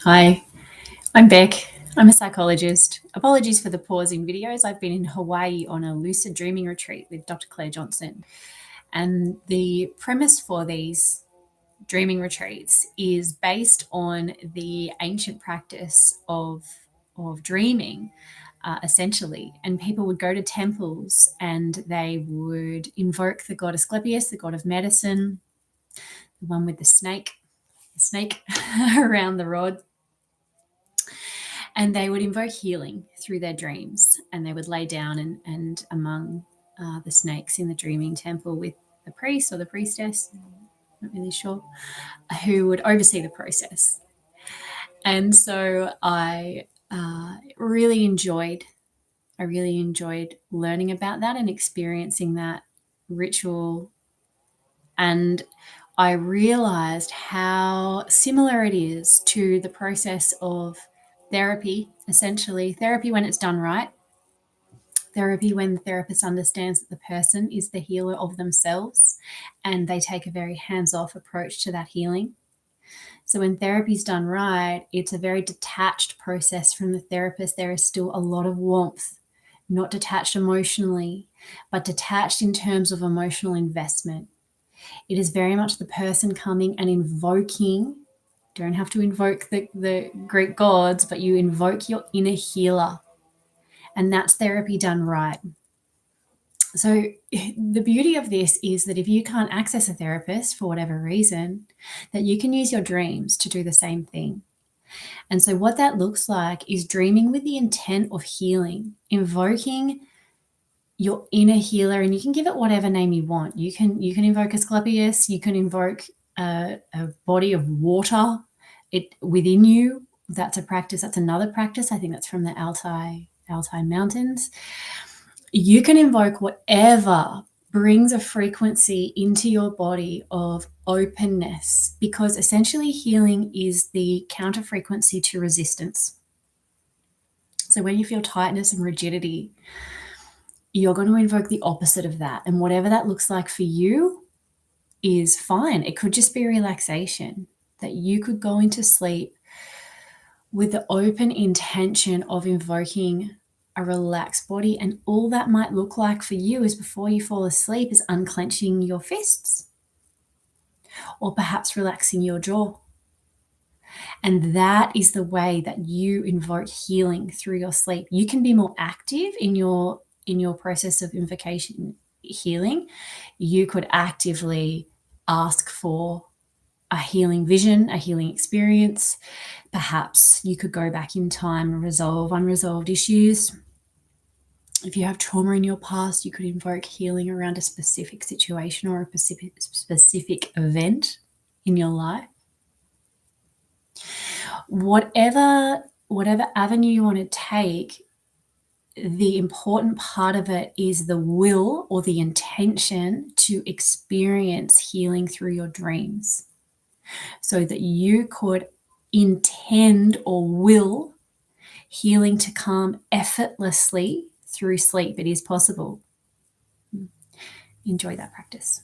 Hi, I'm Beck. I'm a psychologist. Apologies for the pause in videos. I've been in Hawaii on a lucid dreaming retreat with Dr. Claire Johnson. And the premise for these dreaming retreats is based on the ancient practice of dreaming, essentially. And people would go to temples and they would invoke the god Asclepius, the god of medicine, the one with the snake around the rod. And they would invoke healing through their dreams, and they would lay down and among the snakes in the dreaming temple with the priest or the priestess, not really sure, who would oversee the process. And so I really enjoyed learning about that and experiencing that ritual. And I realized how similar it is to the process of therapy, essentially. Therapy when it's done right. Therapy when the therapist understands that the person is the healer of themselves and they take a very hands-off approach to that healing. So when therapy is done right, it's a very detached process from the therapist. There is still a lot of warmth, not detached emotionally, but detached in terms of emotional investment. It is very much the person coming and invoking. Don't have to invoke the Greek gods, but you invoke your inner healer. And that's therapy done right. So the beauty of this is that if you can't access a therapist for whatever reason, that you can use your dreams to do the same thing. And so what that looks like is dreaming with the intent of healing, invoking your inner healer, and you can give it whatever name you want. You can invoke Asclepius, you can invoke a body of water within you. That's a practice. That's another practice. I think that's from the Altai Mountains. You can invoke whatever brings a frequency into your body of openness, because essentially healing is the counter frequency to resistance. So when you feel tightness and rigidity, you're going to invoke the opposite of that. And whatever that looks like for you is fine. It could just be relaxation, that you could go into sleep with the open intention of invoking a relaxed body. And all that might look like for you is, before you fall asleep, is unclenching your fists or perhaps relaxing your jaw. And that is the way that you invoke healing through your sleep. You can be more active in your process of invocation healing. You could actively ask for a healing vision, a healing experience. Perhaps you could go back in time and resolve unresolved issues. If you have trauma in your past, you could invoke healing around a specific situation or a specific event in your life. Whatever avenue you want to take, the important part of it is the will or the intention to experience healing through your dreams, so that you could intend or will healing to come effortlessly through sleep. It is possible. Enjoy that practice.